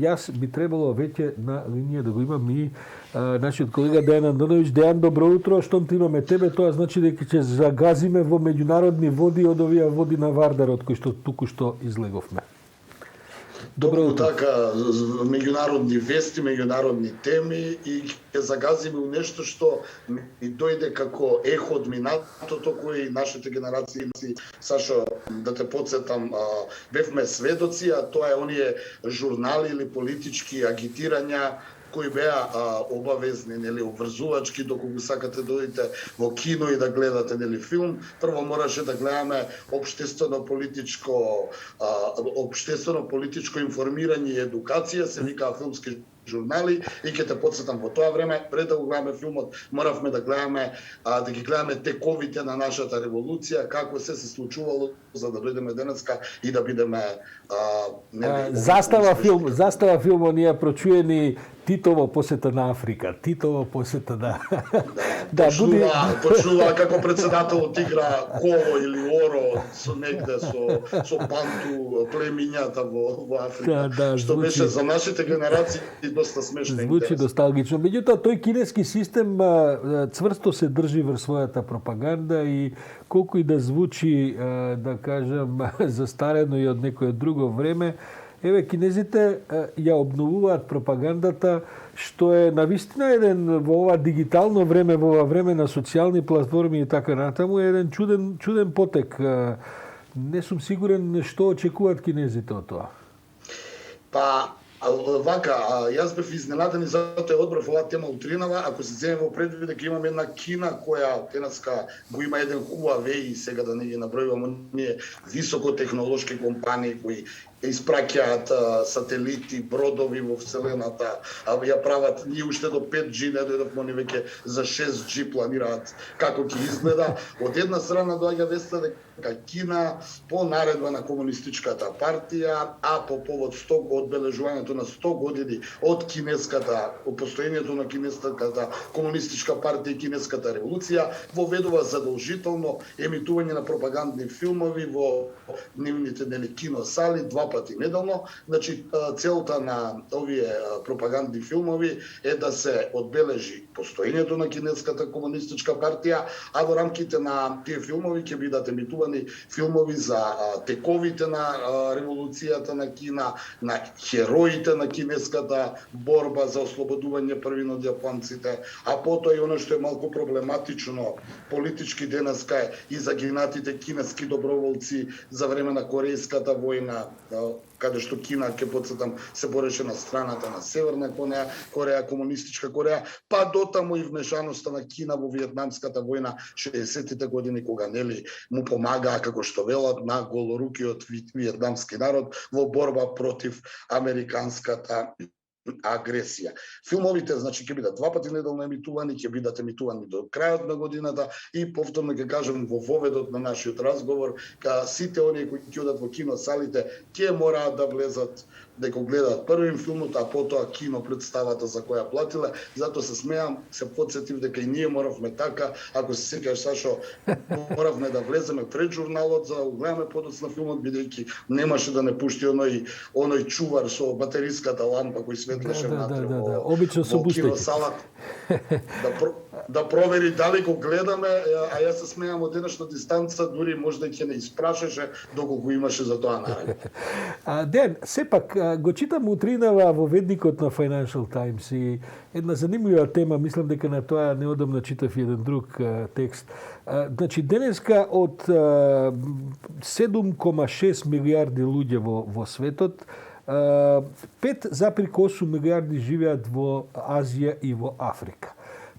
јас би требало веќе на линија да го имам и нашиот колега Дејан Андоновиќ. Дејан, добро утро, штом ти имаме тебе, тоа значи дека ќе загазиме во меѓународни води од овие води на Вардарот кои што туку што излеговме. Добро утро. Така, меѓународни вести, меѓународни теми и ќе загазиме у нешто што ми дојде како ехо од минатото кои нашите генерации, Сашо, да те подсетам, бевме сведоци, а тоа е оние журнали или политички агитирања кои беа обавезни, нели, обврзувачки, доколку сакате да одите во кино и да гледате, нели, филм, прво мораше да гледаме обштествено-политичко информирање и едукација, се викаа филмски журнали, и ќе те подсетам, во тоа време, пред да го гледаме филмот, моравме да гледаме, да ги гледаме тековите на нашата револуција, како се случувало за да дојдеме денеска и да бидеме Застава филм, оние прочуени Титово посета на Африка, Титово посета на почнува како председателот игра коло или оро со негде со панту племињата во Африка, што беше за нашите генерации доста смешно. Звучи носталгично. Меѓутоа, тој кинески систем цврсто се држи врз својата пропаганда и колку и да звучи, да кажам, застарено и од некое друго време, еве, кинезите ја обновуваат пропагандата, што е навистина еден во ова дигитално време, во ова време на социјални платформи и така натаму, е еден чуден потек. Не сум сигурен што очекуваат кинезите од тоа. Па, вака, јас бев изненаден и затоа одбрав оваа тема утринава, ако се земе во предвид дека имаме една Кина која денеска го има еден Huawei, сега да не ги набројувам оние високотехнолошки компании кои испраќаат сателити, бродови во вселената, ја прават, ние уште до 5G не дојдовме, они веќе за 6G планираат како ќе изгледа. Од една страна доаѓа веста дека Кина по наредба на комунистичката партија, а по повод одбележувањето на 100 години од постоењето на кинеската комунистичка партија и кинеската револуција, воведува задолжително емитување на пропагандни филмови во нивните киносали 2 пати неделно. Значи, целта на овие пропагандни филмови е да се одбележи постоењето на кинеската комунистичка партија, а во рамките на тие филмови ќе бидат емитувани филмови за тековите на револуцијата на Кина, на хероите на кинеската борба за ослободување првин од јапонците, а потоа и оно што е малку проблематично политички денеска и загинатите кинески доброволци за време на Корејската војна, каде што Кина, ќе подсетам, се бореше на страната на Северна Кореја, комунистичка Кореја, па дотаму и вмешаноста на Кина во Виетнамската војна 60-тите години, кога нели му помагаа, како што велат, на голорукиот виетнамски народ во борба против американската агресија. Филмовите, значи, ќе бидат 2 пати неделно емитувани, ќе бидат емитувани до крајот на годината и повторно ќе кажам во воведот на нашиот разговор, сите оние кои ќе одат во киносалите ќе мораат да влезат дека гледаат првим филмот, а потоа кино представата за која платиле. Затоа се смеам, се подсетив дека и ние моравме така, ако се сеќаш, Сашо, моравме да влеземе пред журналот за да гледаме подоцна филмот, бидејќи немаше да не пушти оној чувар со батериската лампа кој светлеше внатре во киносалата. Да провери дали го гледаме, а јас се смеам од денешна дистанца, дури можда ќе не испрашаше доколку имаше за тоа наредба. Ден, сепак, го читам утринава во ведникот на Financial Times и една занимлива тема, мислам дека на тоа неодамна читав еден друг текст. Значи, денеска од 7,6 милиарди луѓе во светот, 5,8 милиарди живеат во Азија и во Африка.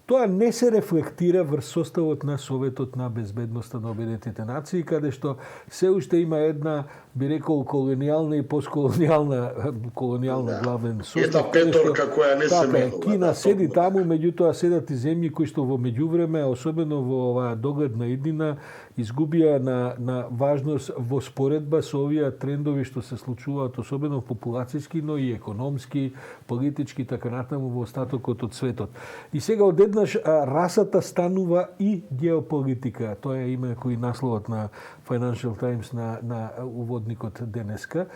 Тоа не се рефлектира врз составот на Советот на безбедноста на Обединетите нации, каде што се уште има една, би рекол, колонијална и постколонијална главен состав. Една петорка која не се менува. Кина седи таму, меѓутоа седат и земји кои што во меѓувреме, особено во оваа догледна иднина, изгубија на важност во споредба со овие трендови што се случуваат, особено популацијски, но и економски, политички, така натаму во остатокот од светот. И сега одеднаш расата станува и геополитика. Тоа е име кој насловот на Financial Times на уводникот денеска.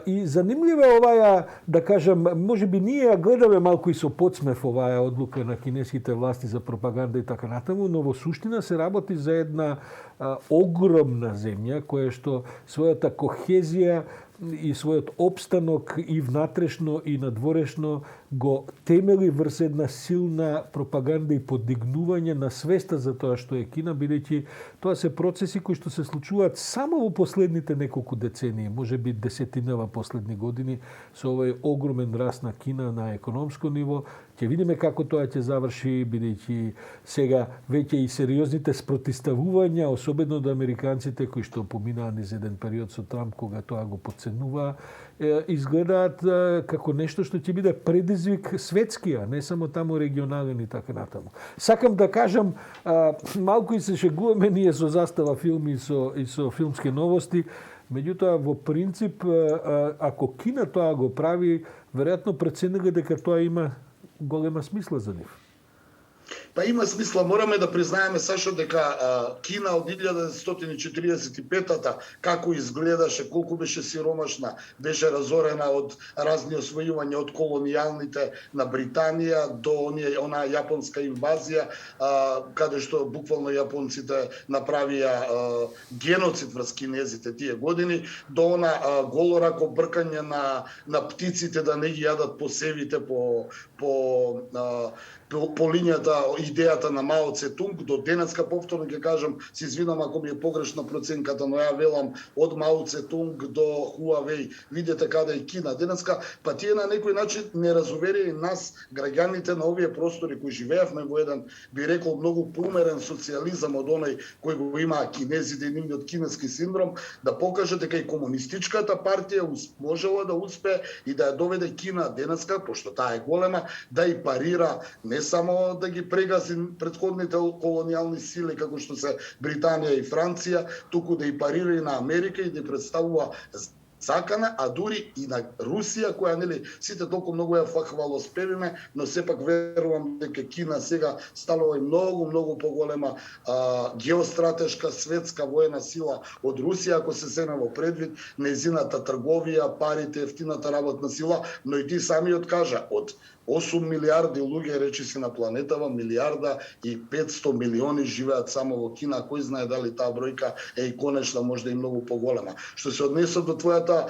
И занимлива е оваа, да кажам, може би ние ја гледаме малку и со подсмев оваа одлука на кинеските власти за пропаганда и така натаму, но во суштина се работи за една огромна земја која што својата кохезија и својот опстанок и внатрешно и надворешно го темели врз една силна пропаганда и подигнување на свеста за тоа што е Кина, бидејќи тоа се процеси кои што се случуваат само во последните неколку децении, може би десетинава последни години, со овој огромен раст на Кина на економско ниво. Ќе видиме како тоа ќе заврши, бидејќи сега веќе и сериозните спротиставувања, особено од американците кои што поминаа низ еден период со Трамп кога тоа го подценуваа, изгледаат како нешто што ќе биде предизвик светски, а не само таму регионален и така натаму. Сакам да кажам, малку и се шегуваме ние со Застава филми и со филмски новости, меѓутоа во принцип, ако Кина тоа го прави, веројатно прецениле дека тоа има голема смисла за нив. Па има смисла, мораме да признаеме Сашо дека Кина од 1945-та како изгледаше, колку беше сиромашна, беше разорена од разни освојувања од колонијалните на Британија до онаа јапонска инвазија, каде што буквално јапонците направија геноцид врз кинезите тие години, до она голорако бркање на птиците да не ги јадат посевите по линијата, идејата на Мао Цетунг. До денеска, повторно ќе кажам, се извинам ако ми е погрешна проценката, но ја велам од Мао Цетунг до Хуавеј, видете каде е Кина денеска, па тие на некој начин не разуверија и нас, граѓаните на овие простори кои живеевме во еден, би рекол, многу поумерен социјализам од оној кој го имаа кинезите и нивниот кинески синдром, да покаже дека и комунистичката партија можела да успее и да ја доведе Кина денеска, пошто таа е голема, да и парира не само да ги прегази претходните колонијални сили како што се Британија и Франција, туку да и парира и на Америка и да представува сакана, а дури и на Русија, која нели сите толку многу ја хвалоспевиме, но сепак верувам дека Кина сега станува и многу поголема геостратешка светска воена сила од Русија, ако се земе во предвид незината трговија, парите, ефтината работна сила, но и ти самиот кажа, од 8 милиарди луѓе речиси на планетава, милиарда и 500 милиони живеат само во Кина. Кој знае дали таа бројка е и конечна, можда и многу поголема. Што се однесе до твојата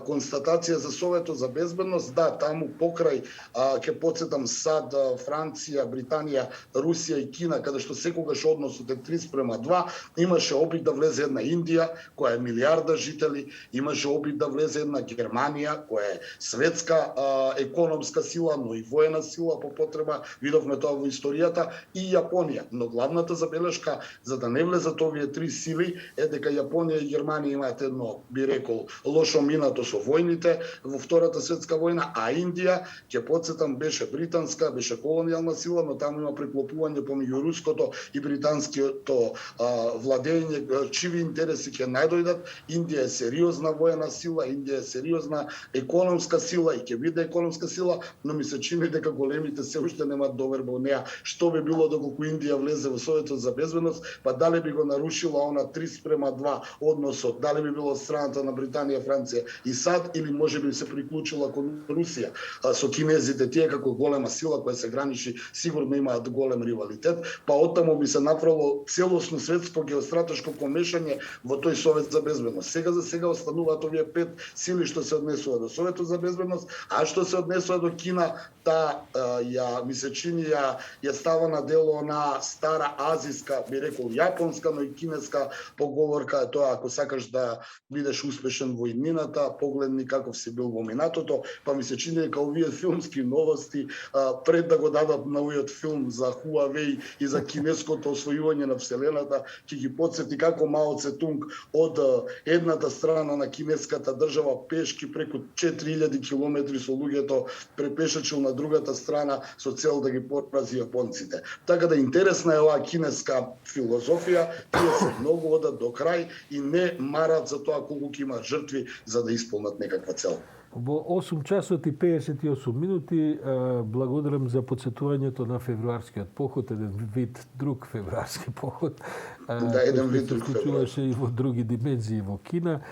констатација за Советот за безбедност, да, таму покрај ќе потсетам САД, Франција, Британија, Русија и Кина, каде што секогаш односот е 3:2, имаше опит да влезе една Индија, која е милиарда жители, имаше опит да влезе една Германија, која е светска економска сила, но и воена сила по потреба, видовме тоа во историјата, и Јапонија. Но главната забелешка за да не влезат овие три сили е дека Јапонија и Германија имаат едно, би рекол, лошо минато со војните во Втората светска војна, а Индија, ќе потсетам, беше британска, беше колонијална сила, но таму има преклопување помеѓу руското и британското владење, чиви интереси ќе најдојдат. Индија е сериозна воена сила, Индија е сериозна економска сила и ќе биде економска сила, но ми се чини дека големите се уште немаат доверба во неа. Што би било доколку Индија влезе во Советот за безбедност, па дали би го нарушила она 3:2 односот, дали би било од страната на Британија, Франција и САД, или може би се приклучила кон Русија со кинезите, тие како голема сила која се граничи, сигурно имаат голем ривалитет, па оттаму би се направило целосно светско геостратешко помешање во тој Совет за безбедност. Сега за сега остануваат овие 5 сили што се однесува до Советот за безбедност, а што се однесува до Кина, ми се чини ја става на дело на стара азиска, би рекол јапонска, но и кинеска поговорка, тоа ако сакаш да бидеш успешен во иднината, погледни каков си бил во минатото, па ми се чини дека овие филмски новости пред да го дадат на овиот филм за Хуавеј и за кинеското освојување на вселената, ќе ги потсети како Мао Цетунг од едната страна на кинеската држава пешки преку 4000 километри со луѓето препешачил на другата страна со цел да ги порази јапонците. Така да интересна е оваа кинеска филозофија, тие се многу одат до крај и не марат за тоа колку ќе имаат жртви за да исполнат некаква цел. Во 8 часот и 58 минути благодарам за подсетувањето на февруарскиот поход, еден вид друг февруарски поход. Да, еден вид друг февруарски. Случуваше и во други димензии во Кина.